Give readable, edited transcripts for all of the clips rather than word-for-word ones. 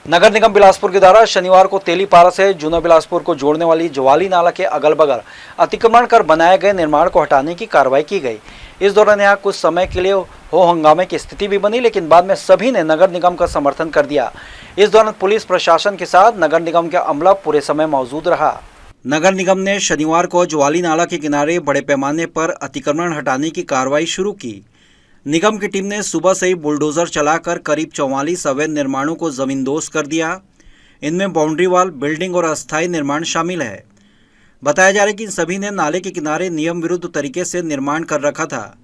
नगर निगम बिलासपुर के द्वारा शनिवार को तेलीपारा से जूना बिलासपुर को जोड़ने वाली ज्वाली नाला के अगल बगल अतिक्रमण कर बनाए गए निर्माण को हटाने की कार्रवाई की गई। इस दौरान यहाँ कुछ समय के लिए हो हंगामे की स्थिति भी बनी, लेकिन बाद में सभी ने नगर निगम का समर्थन कर दिया। इस दौरान पुलिस प्रशासन के साथ नगर निगम का अमला पूरे समय मौजूद रहा। नगर निगम ने शनिवार को ज्वाली नाला के किनारे बड़े पैमाने पर अतिक्रमण हटाने की कार्रवाई शुरू की। निगम की टीम ने सुबह से ही बुलडोजर चलाकर करीब 44 अवैध निर्माणों को जमींदोज कर दिया। इनमें बाउंड्री वाल, बिल्डिंग और अस्थायी निर्माण शामिल है। बताया जा रहा है कि इन सभी ने नाले के किनारे नियम विरुद्ध तरीके से निर्माण कर रखा था।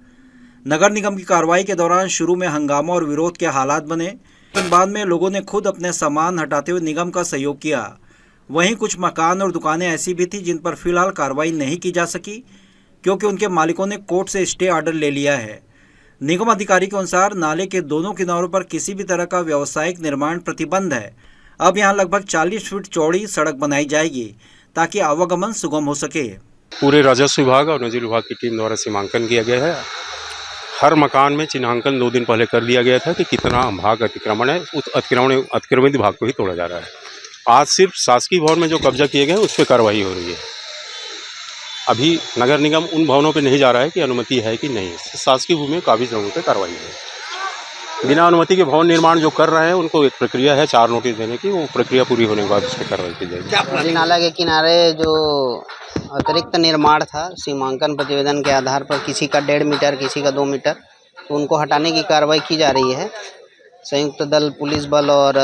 नगर निगम की कार्रवाई के दौरान शुरू में हंगामा और विरोध के हालात बने, लेकिन बाद में लोगों ने खुद अपने सामान हटाते हुए निगम का सहयोग किया। वहीं कुछ मकान और दुकानें ऐसी भी थी जिन पर फिलहाल कार्रवाई नहीं की जा सकी, क्योंकि उनके मालिकों ने कोर्ट से स्टे ऑर्डर ले लिया है। निगम अधिकारी के अनुसार नाले के दोनों किनारों पर किसी भी तरह का व्यावसायिक निर्माण प्रतिबंध है। अब यहाँ लगभग 40 फीट चौड़ी सड़क बनाई जाएगी ताकि आवागमन सुगम हो सके। पूरे राजस्व विभाग और निजी विभाग की टीम द्वारा सीमांकन किया गया है। हर मकान में चिन्हांकन 2 दिन पहले कर दिया गया था कि कितना भाग अतिक्रमण है। उस अतिक्रमित भाग को ही तोड़ा जा रहा है। आज सिर्फ शासकीय भवन में जो कब्जा किए गए उस पर कार्रवाई हो रही है। अभी नगर निगम उन भवनों पे नहीं जा रहा है कि अनुमति है कि नहीं। शासकीय भूमि में काबिज लोगों पे कार्रवाई है। बिना अनुमति के भवन निर्माण जो कर रहे हैं उनको एक प्रक्रिया है 4 नोटिस देने की। वो प्रक्रिया पूरी होने के बाद उस पर कार्रवाई की जाएगी। नाला के किनारे जो अतिरिक्त निर्माण था, सीमांकन प्रतिवेदन के आधार पर किसी का 1.5 मीटर, किसी का 2 मीटर, तो उनको हटाने की कार्रवाई की जा रही है। संयुक्त दल, पुलिस बल और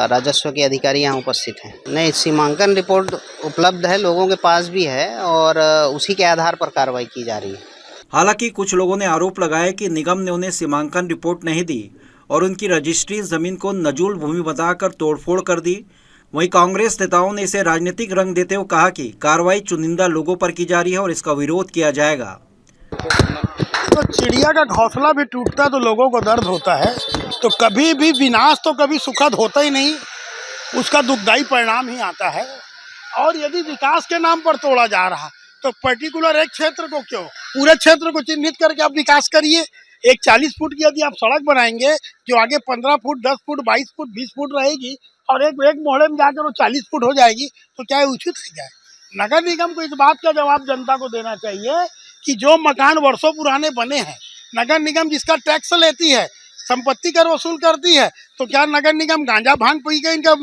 राजस्व के अधिकारी यहाँ उपस्थित हैं। नहीं, सीमांकन रिपोर्ट उपलब्ध है, लोगों के पास भी है और उसी के आधार पर कार्रवाई की जा रही है। हालांकि कुछ लोगों ने आरोप लगाया कि निगम ने उन्हें सीमांकन रिपोर्ट नहीं दी और उनकी रजिस्ट्री जमीन को नजूल भूमि बताकर तोड़फोड़ कर दी। वहीं कांग्रेस नेताओं ने इसे राजनीतिक रंग देते हुए कहा कि कार्रवाई चुनिंदा लोगों पर की जा रही है और इसका विरोध किया जाएगा। तो चिड़िया का घोंसला भी टूटता तो लोगों को दर्द होता है। तो कभी भी विनाश तो कभी सुखद होता ही नहीं, उसका दुखदायी परिणाम ही आता है। और यदि विकास के नाम पर तोड़ा जा रहा तो पर्टिकुलर एक क्षेत्र को क्यों, पूरे क्षेत्र को चिन्हित करके आप विकास करिए। एक 40 फुट की यदि आप सड़क बनाएंगे जो आगे 15 फुट, 10 फुट, 22 फुट, 20 फुट रहेगी और एक मोहल्ले में जाकर वो 40 फुट हो जाएगी, तो क्या ये उचित है? क्या नगर निगम को इस बात का जवाब जनता को देना चाहिए कि जो मकान वर्षों पुराने बने हैं, नगर निगम जिसका टैक्स लेती है, संपत्ति कर वसूल करती है, तो क्या नगर निगम गांजा भांग पी के इनका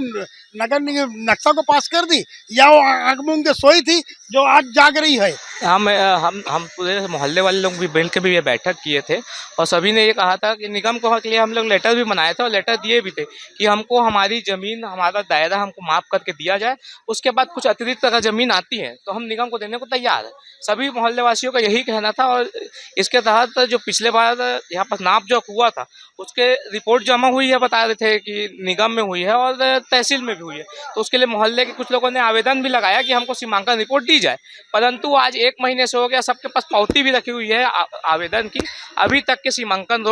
नगर निगम नक्शा को पास कर दी, या वो आंख मूंद के सोई थी जो आज जाग रही है? हम पूरे मोहल्ले वाले लोग भी मिल के भी ये बैठक किए थे और सभी ने ये कहा था कि निगम को के लिए हम लोग लेटर भी बनाए थे और लेटर दिए भी थे कि हमको हमारी ज़मीन, हमारा दायरा हमको माफ़ करके दिया जाए। उसके बाद कुछ अतिरिक्त अगर ज़मीन आती है तो हम निगम को देने को तैयार है। सभी मोहल्ले वासियों का यही कहना था और इसके तहत जो पिछले बार यहाँ पर नाप जो हुआ था उसके रिपोर्ट जमा हुई है, बता रहे थे कि निगम में हुई है और तहसील में भी हुई है। तो उसके लिए मोहल्ले के कुछ लोगों ने आवेदन भी लगाया कि हमको सीमांकन रिपोर्ट दी जाए, परंतु आज 1 महीने से हो गया, सबके पास पावती भी रखी हुई है आवेदन की, अभी तक के सीमांकन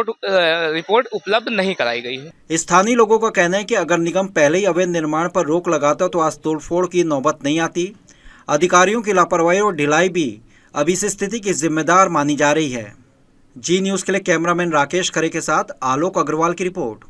रिपोर्ट उपलब्ध नहीं कराई गई है। स्थानीय लोगों का कहना है कि अगर निगम पहले ही अवैध निर्माण पर रोक लगाता तो आज तोड़फोड़ की नौबत नहीं आती। अधिकारियों की लापरवाही और ढिलाई भी अब इस स्थिति की जिम्मेदार मानी जा रही है। जी न्यूज़ के लिए कैमरामैन राकेश खरे के साथ आलोक अग्रवाल की रिपोर्ट।